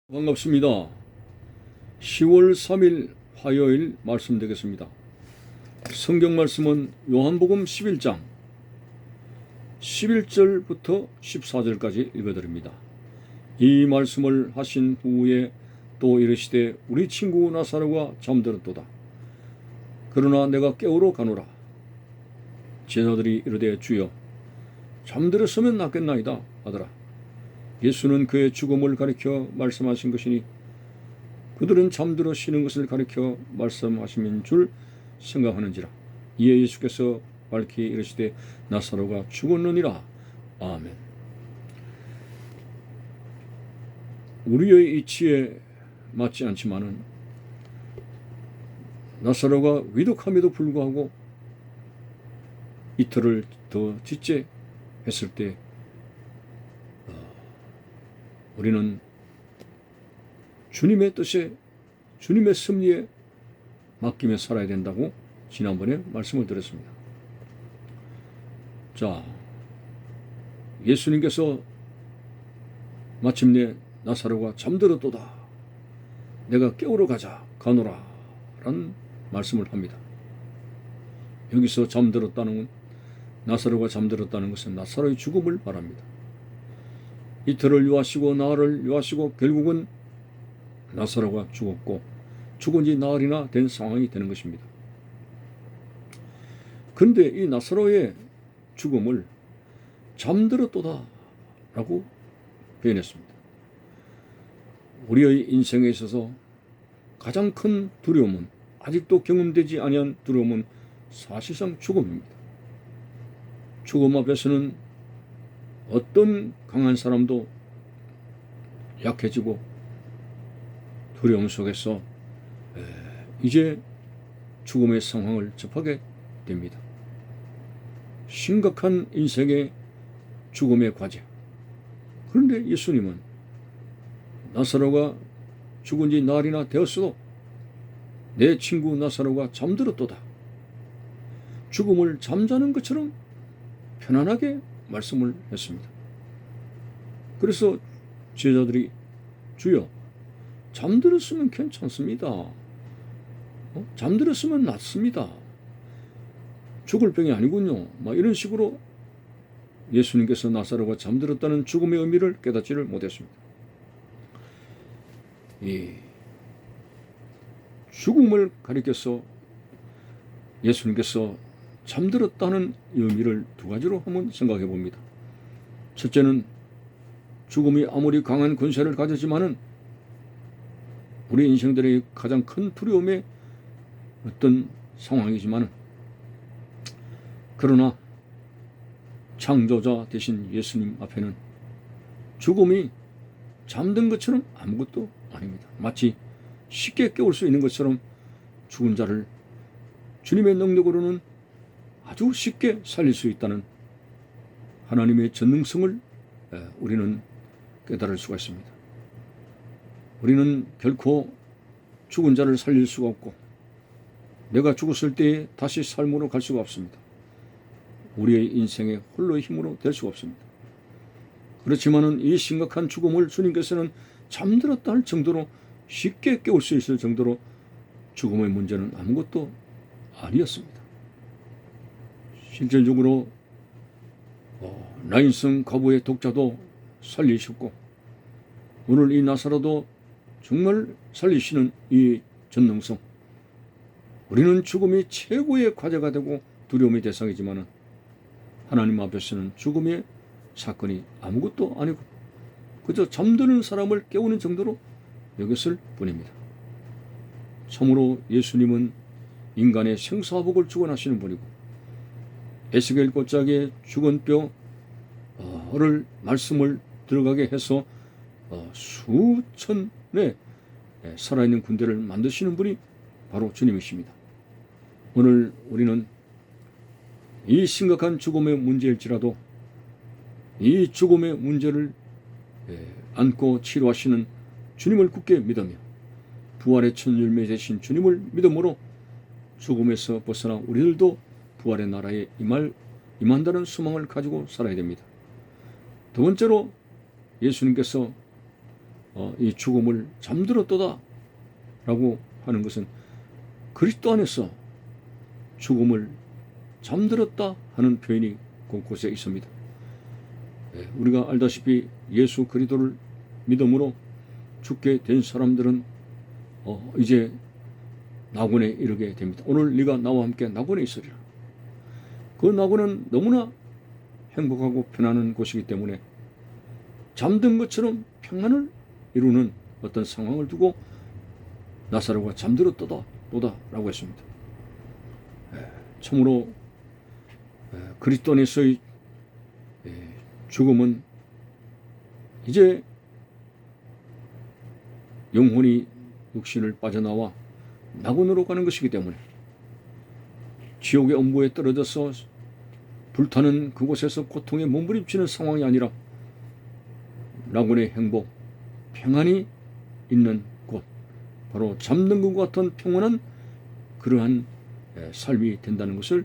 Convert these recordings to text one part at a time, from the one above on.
반갑습니다. 10월 3일 화요일 말씀 되겠습니다. 성경 말씀은 요한복음 11장 11절부터 14절까지 읽어드립니다. 이 말씀을 하신 후에 또 이르시되 우리 친구 나사로가 잠들었도다. 그러나 내가 깨우러 가노라. 제자들이 이르되 주여 잠들었으면 낫겠나이다 하더라. 예수는 그의 죽음을 가리켜 말씀하신 것이니 그들은 잠들어 쉬는 것을 가리켜 말씀하심인 줄 생각하는지라. 이에 예수께서 밝히 이르시되 나사로가 죽었느니라. 아멘. 우리의 이치에 맞지 않지만은 나사로가 위독함에도 불구하고 이틀을 더 짓째 했을 때 우리는 주님의 뜻에, 주님의 섭리에 맡기며 살아야 된다고 지난번에 말씀을 드렸습니다. 자, 예수님께서 마침내 나사로가 잠들었도다. 내가 깨우러 가노라 라는 말씀을 합니다. 여기서 나사로가 잠들었다는 것은 나사로의 죽음을 말합니다. 이틀을 유하시고 나흘을 유하시고 결국은 나사로가 죽었고 죽은 지 나흘이나 된 상황이 되는 것입니다. 그런데 이 나사로의 죽음을 잠들었도다 라고 표현했습니다. 우리의 인생에 있어서 가장 큰 두려움은, 아직도 경험되지 아니한 두려움은 사실상 죽음입니다. 죽음 앞에서는 어떤 강한 사람도 약해지고 두려움 속에서 이제 죽음의 상황을 접하게 됩니다. 심각한 인생의 죽음의 과제. 그런데 예수님은 나사로가 죽은 지 나흘이나 되었어도 내 친구 나사로가 잠들었도다. 죽음을 잠자는 것처럼 편안하게 말씀을 했습니다. 그래서 제자들이 주여 잠들었으면 괜찮습니다. 잠들었으면 낫습니다. 죽을 병이 아니군요. 이런 식으로 예수님께서 나사로가 잠들었다는 죽음의 의미를 깨닫지를 못했습니다. 이 죽음을 가리켜서 예수님께서 잠들었다는 의미를 두 가지로 한번 생각해 봅니다. 첫째는 죽음이 아무리 강한 권세를 가졌지만은 우리 인생들의 가장 큰 두려움의 어떤 상황이지만은, 그러나 창조자 되신 예수님 앞에는 죽음이 잠든 것처럼 아무것도 아닙니다. 마치 쉽게 깨울 수 있는 것처럼 죽은 자를 주님의 능력으로는 아주 쉽게 살릴 수 있다는 하나님의 전능성을 우리는 깨달을 수가 있습니다. 우리는 결코 죽은 자를 살릴 수가 없고 내가 죽었을 때에 다시 삶으로 갈 수가 없습니다. 우리의 인생의 홀로의 힘으로 될 수가 없습니다. 그렇지만은 이 심각한 죽음을 주님께서는 잠들었다 할 정도로 쉽게 깨울 수 있을 정도로 죽음의 문제는 아무것도 아니었습니다. 실질적으로 나인성 과부의 독자도 살리셨고 오늘 이 나사로도 정말 살리시는 이 전능성, 우리는 죽음이 최고의 과제가 되고 두려움의 대상이지만 하나님 앞에서는 죽음의 사건이 아무것도 아니고 그저 잠드는 사람을 깨우는 정도로 여겼을 뿐입니다. 참으로 예수님은 인간의 생사복을 주관하시는 분이고 에스겔 꽃자기의 죽은 뼈를 말씀을 들어가게 해서 수천의 살아있는 군대를 만드시는 분이 바로 주님이십니다. 오늘 우리는 이 심각한 죽음의 문제일지라도 이 죽음의 문제를 안고 치료하시는 주님을 굳게 믿으며 부활의 첫 열매 되신 주님을 믿음으로 죽음에서 벗어나 우리들도 부활의 나라에 임한다는 소망을 가지고 살아야 됩니다. 두 번째로 예수님께서 이 죽음을 잠들었도다 라고 하는 것은 그리스도 안에서 죽음을 잠들었다 하는 표현이 곳곳에 있습니다. 우리가 알다시피 예수 그리스도를 믿음으로 죽게 된 사람들은 이제 낙원에 이르게 됩니다. 오늘 네가 나와 함께 낙원에 있으리라. 그 낙원은 너무나 행복하고 편안한 곳이기 때문에 잠든 것처럼 평안을 이루는 어떤 상황을 두고 나사로가 잠들었도다 라고 했습니다. 참으로 그리스도 안에서의 죽음은 이제 영혼이 육신을 빠져나와 낙원으로 가는 것이기 때문에 지옥의 엄부에 떨어져서 불타는 그곳에서 고통에 몸부림치는 상황이 아니라 낙원의 행복, 평안이 있는 곳, 바로 잠든 것 같은 평온한 그러한 삶이 된다는 것을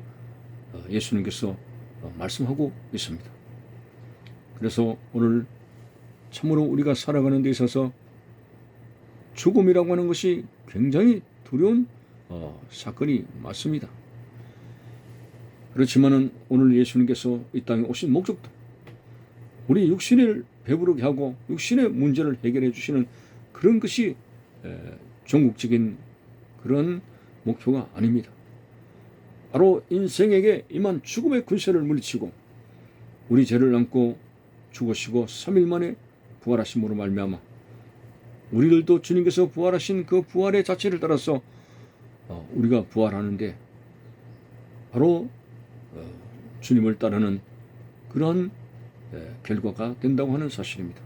예수님께서 말씀하고 있습니다. 그래서 오늘 참으로 우리가 살아가는 데 있어서 죽음이라고 하는 것이 굉장히 두려운 사건이 맞습니다. 그렇지만은 오늘 예수님께서 이 땅에 오신 목적도 우리 육신을 배부르게 하고 육신의 문제를 해결해 주시는 그런 것이 종국적인 그런 목표가 아닙니다. 바로 인생에게 임한 죽음의 군세를 물리치고 우리 죄를 안고 죽으시고 3일 만에 부활하심으로 말미암아 우리들도 주님께서 부활하신 그 부활의 자체를 따라서 우리가 부활하는데 바로 주님을 따르는 그러한 결과가 된다고 하는 사실입니다.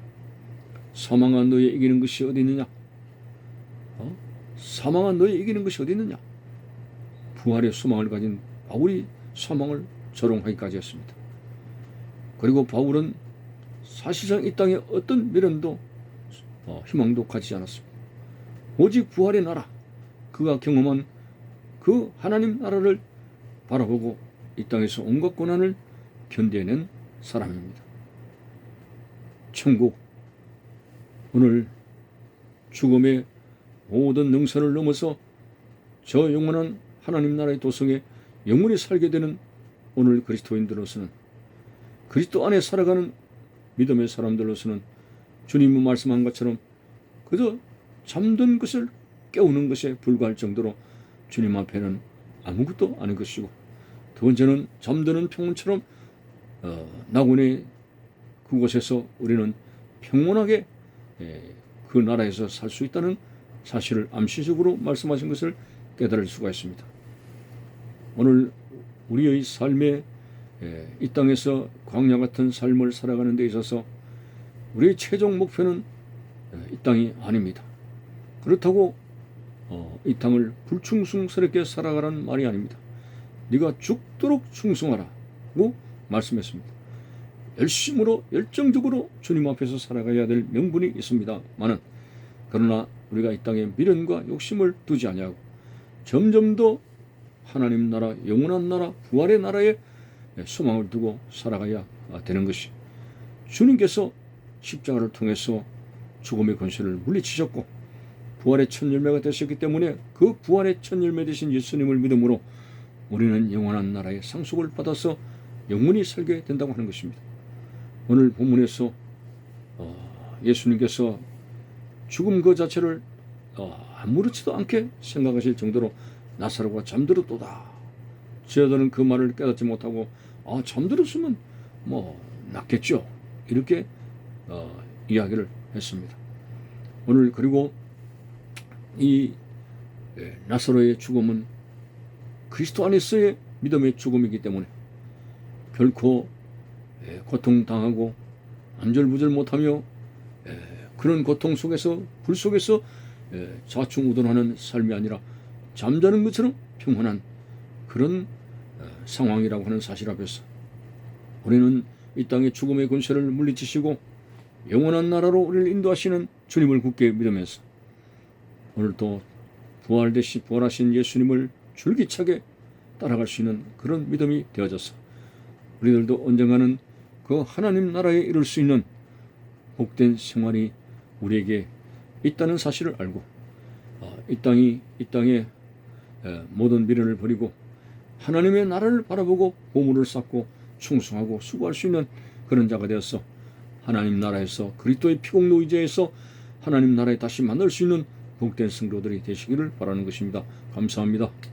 사망한 너에 이기는 것이 어디 있느냐? 사망한 너에 이기는 것이 어디 있느냐? 부활의 소망을 가진 바울이 사망을 조롱하기까지 했습니다. 그리고 바울은 사실상 이 땅에 어떤 미련도 희망도 가지지 않았습니다. 오직 부활의 나라, 그가 경험한 그 하나님 나라를 바라보고 이 땅에서 온갖 고난을 견뎌낸 사람입니다. 천국, 오늘 죽음의 모든 능선을 넘어서 저 영원한 하나님 나라의 도성에 영원히 살게 되는 오늘 그리스도인들로서는, 그리스도 안에 살아가는 믿음의 사람들로서는 주님이 말씀한 것처럼 그저 잠든 것을 깨우는 것에 불과할 정도로 주님 앞에는 아무것도 아닌 것이고, 두 번째는 잠드는 평온처럼 낙원의 그곳에서 우리는 평온하게 그 나라에서 살 수 있다는 사실을 암시적으로 말씀하신 것을 깨달을 수가 있습니다. 오늘 우리의 삶에 이 땅에서 광야 같은 삶을 살아가는 데 있어서 우리의 최종 목표는 이 땅이 아닙니다. 그렇다고 이 땅을 불충성스럽게 살아가라는 말이 아닙니다. 네가 죽도록 충성하라고 말씀했습니다. 열심으로 열정적으로 주님 앞에서 살아가야 될 명분이 있습니다만은, 그러나 우리가 이 땅에 미련과 욕심을 두지 아니하고 점점 더 하나님 나라, 영원한 나라, 부활의 나라에 소망을 두고 살아가야 되는 것이, 주님께서 십자가를 통해서 죽음의 권세를 물리치셨고 부활의 첫 열매가 되셨기 때문에 그 부활의 첫 열매 되신 예수님을 믿음으로 우리는 영원한 나라의 상속을 받아서 영원히 살게 된다고 하는 것입니다. 오늘 본문에서 예수님께서 죽음 그 자체를 아무렇지도 않게 생각하실 정도로 나사로가 잠들었도다. 제자들은 그 말을 깨닫지 못하고 잠들었으면 뭐 낫겠죠, 이렇게 이야기를 했습니다. 오늘 그리고 이 나사로의 죽음은 그리스도 안에서의 믿음의 죽음이기 때문에 결코 고통당하고 안절부절 못하며 그런 고통 속에서, 불 속에서 좌충우돌하는 삶이 아니라 잠자는 것처럼 평온한 그런 상황이라고 하는 사실 앞에서 우리는 이 땅의 죽음의 권세를 물리치시고 영원한 나라로 우리를 인도하시는 주님을 굳게 믿으면서 오늘도 부활하신 예수님을 줄기차게 따라갈 수 있는 그런 믿음이 되어져서 우리들도 언젠가는 그 하나님 나라에 이룰 수 있는 복된 생활이 우리에게 있다는 사실을 알고 이 땅에 모든 미련을 버리고 하나님의 나라를 바라보고 보물을 쌓고 충성하고 수고할 수 있는 그런 자가 되어서 하나님 나라에서 그리스도의 피공로 의지에서 하나님 나라에 다시 만날 수 있는 복된 성도들이 되시기를 바라는 것입니다. 감사합니다.